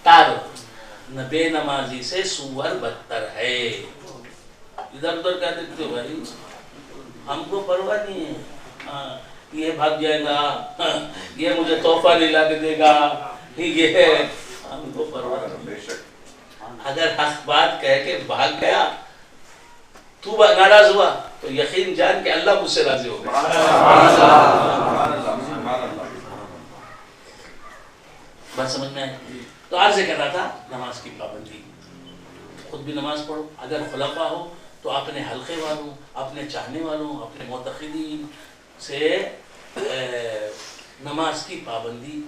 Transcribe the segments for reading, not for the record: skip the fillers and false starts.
تار بے نمازی سے سور بدتر ہے. ادھر ادھر کیا دیکھتے ہو بھائی, ہم کو پرواہ نہیں ہے, یہ بھاگ جائے گا, یہ مجھے تحفہ نہیں لا کے دے گا, یہ ہم کو پرواہ نہیں. اگر حق بات کہہ کے بھاگ گیا, تو ناراض ہوا, تو یقین جان کہ اللہ مجھ سے راضی ہو گیا. بات سمجھ میں آئی؟ تو آج سے کہہ رہا تھا نماز کی پابندی. خود بھی نماز پڑھو, اگر خلفاء ہو تو اپنے حلقے والوں, اپنے چاہنے والوں, اپنے معتقدین سے نماز کی پابندی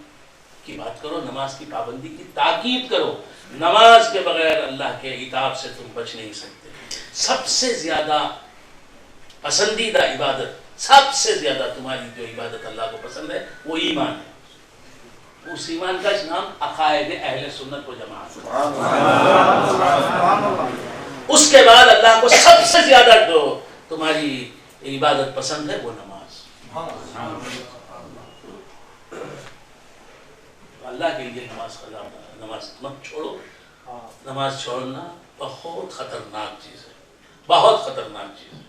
کی بات کرو, نماز کی پابندی کی تاکید کرو. نماز کے بغیر اللہ کے عتاب سے تم بچ نہیں سکتے. سب سے زیادہ پسندیدہ عبادت, سب سے زیادہ تمہاری جو عبادت اللہ کو پسند ہے وہ ایمان ہے. اس ایمان کا نام عقائد اہل سنت و جماعت. اس کے بعد اللہ کو سب سے زیادہ جو تمہاری عبادت پسند ہے وہ نماز. اللہ کے لیے نماز مت چھوڑو. نماز چھوڑنا بہت خطرناک چیز ہے, بہت خطرناک چیز ہے.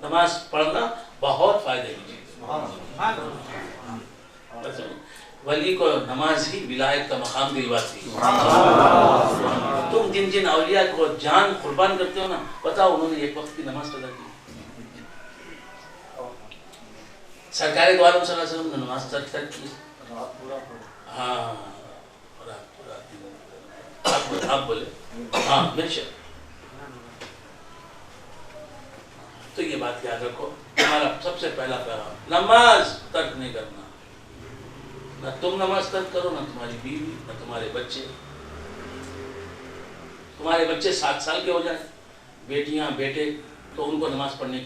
نماز پڑھنا بہت فائدے کی چیز ہے. ولی کو نماز ہی ولایت کا مقام دلواتی ہے. تم جن جن اولیاء کو جان قربان کرتے ہو نا, بتاؤ انہوں نے ایک وقت کی نماز ادا کی؟ سرکار دو عالم صلی اللہ علیہ وسلم نے نماز ترک کی. ہاں, آپ بولے ہاں بے. تو یہ بات یاد رکھو, ہمارا سب سے پہلا پیغام نماز ترک نہیں کرنا. نہ تم نماز ترک کرو, نہ تمہاری بیوی, نہ تمہارے بچے. تمہارے بچے 7 سال کے ہو جائیں, بیٹیاں بیٹے, تو ان کو نماز پڑھنے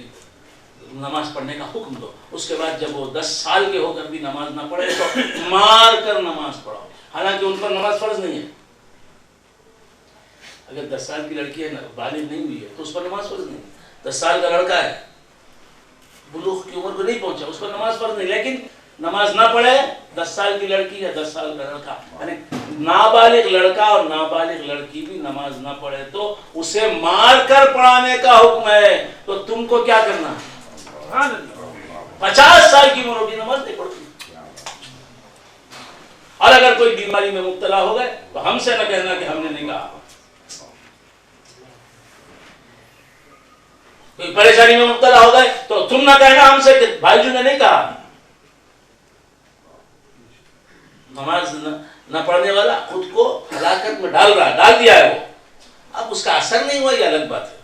کا حکم دو. اس کے بعد جب وہ 10 سال کے ہو کر بھی نماز نہ پڑھے تو مار کر نماز پڑھاؤ. حالانکہ ان پر نماز فرض نہیں ہے. اگر 10 سال کی لڑکی ہے, بالغ نہیں ہوئی ہے, تو اس پر نماز فرض نہیں. 10 سال کا لڑکا ہے, بلوغ کی عمر کو نہیں پہنچا, اس پر نماز فرض نہیں. لیکن نماز نہ پڑھے 10 سال کی لڑکی یا 10 سال کا لڑکا, یعنی نابالغ لڑکا اور نابالغ لڑکی بھی نماز نہ پڑھے تو اسے مار کر پڑھانے کا حکم ہے. تو تم کو کیا کرنا؟ 50 سال کی عمر ہوگی, نماز نہیں پڑھتی. اور اگر کوئی بیماری میں مبتلا ہو گئے تو ہم سے نہ کہنا کہ ہم نے نہیں کہا. کوئی پریشانی میں مبتلا ہو گئے تو تم نہ کہنا ہم سے کہ بھائی جو نے نہیں کہا. نماز نہ پڑھنے والا خود کو ہلاکت میں ڈال دیا ہے. وہ اب اس کا اثر نہیں ہوا, یہ الگ بات ہے.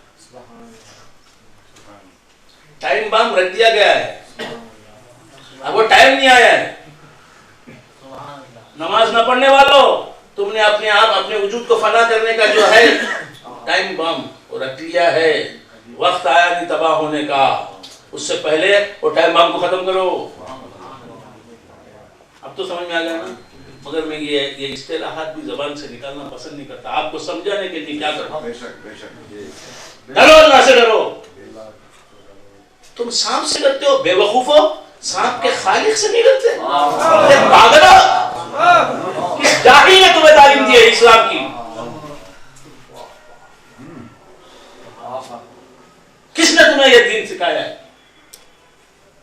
ٹائم بام رکھ دیا گیا ہے, اب وہ ٹائم نہیں آیا ہے. نماز نہ پڑھنے والوں, تم نے اپنے آپ اپنے وجود کو فنا کرنے کا جو ہے ٹائم بام وہ رکھ دیا ہے. وقت آیا نہیں تباہ ہونے کا, اس سے پہلے وہ ٹائم بام کو ختم کرو. اب تو سمجھ میں آ گیا نا. مگر میں یہ اصطلاحات بھی زبان سے نکالنا پسند نہیں کرتا. آپ کو سمجھانے کے لیے کیا کرو, ڈرو اللہ سے ڈرو. تم سانپ سے ڈرتے ہو بے وقوفو, سانپ کے خالق سے نہیں ڈرتے. پاگلو, کس جاہل نے تمہیں تعلیم دی ہے اسلام کی؟ کس نے تمہیں یہ دین سکھایا ہے؟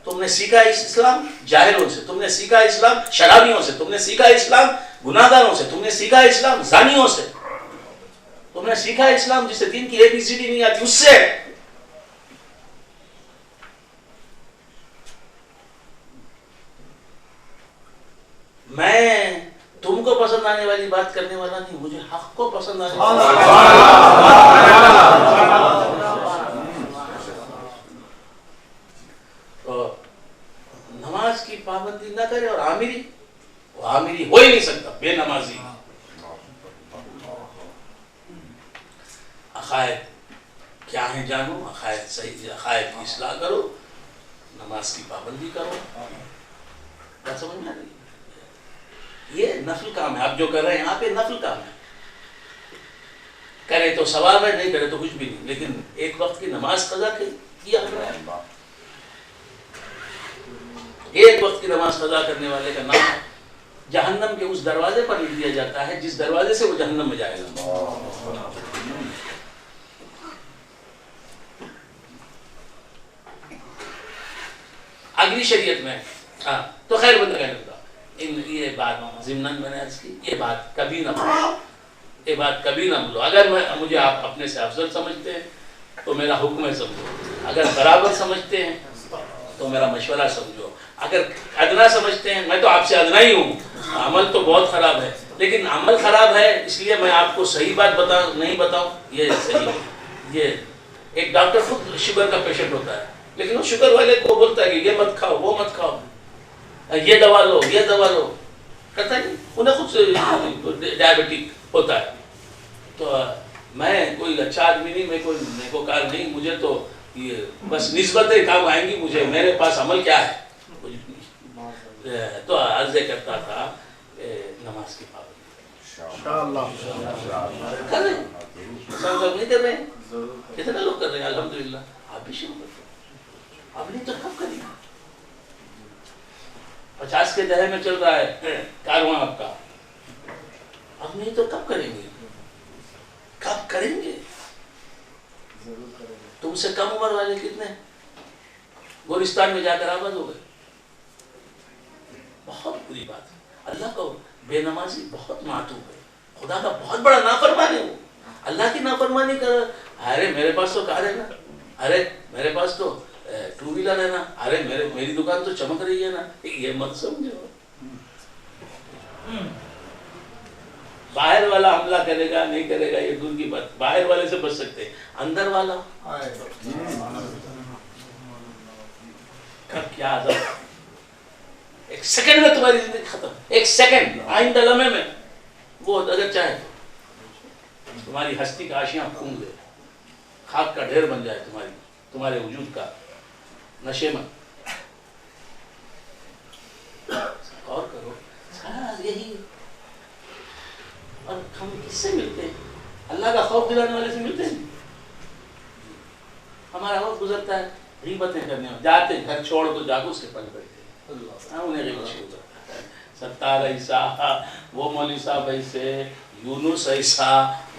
تم نے سیکھا اسلام جاہلوں سے, تم نے سیکھا اسلام شرابیوں سے, تم نے سیکھا اسلام گناہگاروں سے, تم نے سیکھا اسلام زانیوں سے, تم نے سیکھا اسلام جسے دین کی ABCD نہیں آتی اس سے. میں تم کو پسند آنے والی بات کرنے والا نہیں, مجھے حق کو پسند آنے والا. نماز کی پابندی نہ کرے اور عامری ہو ہی نہیں سکتا, بے نمازی. عقائد کیا ہیں جانو, عقائد صحیح, عقائد کی اصلاح کرو, نماز کی پابندی کرو. بات سمجھ میں آ رہی؟ یہ نفل کام ہے. آپ جو کر رہے ہیں یہاں پہ نفل کام ہے. کرے تو ثواب ہے, نہیں کرے تو کچھ بھی نہیں. لیکن ایک وقت کی نماز قضا کیا ہے. ایک وقت کی نماز قضا کرنے والے کا نام جہنم کے اس دروازے پر لکھ دیا جاتا ہے جس دروازے سے وہ جہنم میں جائے گا. اگلی شریعت میں تو خیر بندہ کہنے لگا یہ بات ضمناً میں نے عرض کی یہ بات کبھی نہ بھولو، یہ بات کبھی نہ بھولو. اگر مجھے آپ اپنے سے افضل سمجھتے ہیں تو میرا حکم ہے سمجھو، اگر برابر سمجھتے ہیں تو میرا مشورہ سمجھو، اگر ادنا سمجھتے ہیں میں تو آپ سے ادنا ہی ہوں. عمل تو بہت خراب ہے، لیکن عمل خراب ہے اس لیے میں آپ کو صحیح بات نہیں بتاؤں یہ صحیح ہے. یہ ایک ڈاکٹر خود شوگر کا پیشنٹ ہوتا ہے لیکن وہ شوگر والے کو بولتا ہے کہ یہ مت کھاؤ وہ مت کھاؤ، یہ دوا لو یہ دوا لو، کرتا نہیں، انہیں خود سے ڈائبٹک ہوتا ہے. تو میں کوئی اچھا آدمی نہیں، میں کوئی نیکوکار نہیں، مجھے تو یہ بس نسبتیں کام آئیں گی مجھے، میرے پاس عمل کیا ہے. تو عرض کرتا تھا نماز کی پابندی کر رہے ہیں، سب نہیں کر رہے ہیں، کتنے لوگ کر رہے ہیں الحمدللہ. آپ بھی شروع کر دو، اب نہیں تو کب کریں گے؟ 50 کے دہے میں چل رہا ہے کارواں آپ کا، اب نہیں تو کب کریں گے؟ کب کریں گے؟ تم سے کم عمر والے کتنے گورستان میں جا کر آباد ہو گئے. بہت بری بات ہے. اللہ کو بے نمازی بہت معتوب ہے، خدا کا بہت بڑا نافرمان ہے. وہ اللہ کی نافرمانی کر، ارے میرے پاس تو کار ہے نا، ارے میرے پاس تو 2 ویلر ہے نا، ارے میری دکان تو چمک رہی ہے نا. یہ مت سمجھو. باہر والا حملہ کرے گا نہیں کرے گا یہ دور کی بات، باہر والے سے بچ سکتے ہیں، اندر والا کب کیا عذاب. ایک سیکنڈ میں تمہاری زندگی ختم، ایک سیکنڈ آئندہ لمحے میں وہ اگر چاہے تو تمہاری ہستی کا آشیاں پھونک دے، خاک کا ڈھیر بن جائے تمہارے وجود کا. نشے میں غور کرو، سارا یہی. اور ہم کس سے ملتے ہیں؟ اللہ کا خوف دلانے والے سے ملتے ہیں. ہمارا وقت گزرتا ہے غیبتیں کرنے میں، جاتے ہیں گھر چھوڑ تو جاگوس کے پل بیٹھتے ہیں، انہیں غیبت شروع کرتا ہے. ستار ایسا، وہ مولوی صاحب ایسے، یونس ایسا،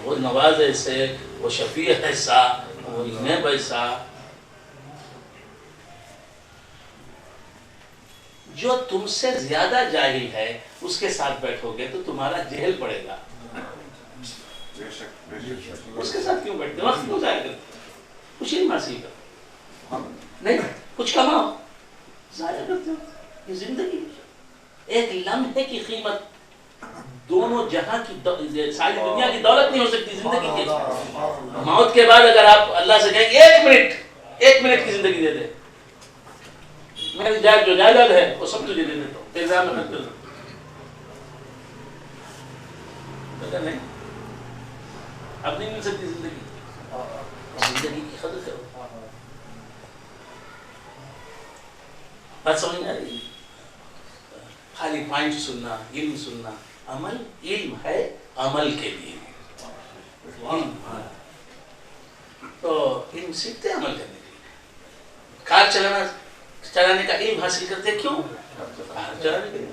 وہ نواز ایسے، وہ شفیع ایسا، وہ انہیں ایسا. جو تم سے زیادہ جاہل ہے اس کے ساتھ بیٹھو گے تو تمہارا جہل پڑے گا. اس کے ساتھ کیوں بیٹھتے؟ وقت کیوں ضائع کرتے؟ کچھ نہیں حاصل کرتے، نہیں کچھ کماؤ، ضائع کرتے ہو. یہ زندگی ایک لمحے کی قیمت دونوں جہاں کی ساری دنیا کی دولت نہیں ہو سکتی. زندگی کی موت کے بعد اگر آپ اللہ سے کہیں ایک منٹ کی زندگی دے دے، میری جو جائیداد ہے وہ سب تجھے دے دیتا ہوں، تیرے میں خرچ کر نہیں. اب نہیں مل سکتی زندگی کی قدر کرو. بات سمجھ میں آ رہی؟ خالی پوائنٹ سننا، علم سننا، عمل علم ہے عمل کے لیے. تو علم سیکھتے عمل کرنے کے لیے. کار چلانے کا علم حاصل کرتے کیوں؟ کار چلانے کے لیے.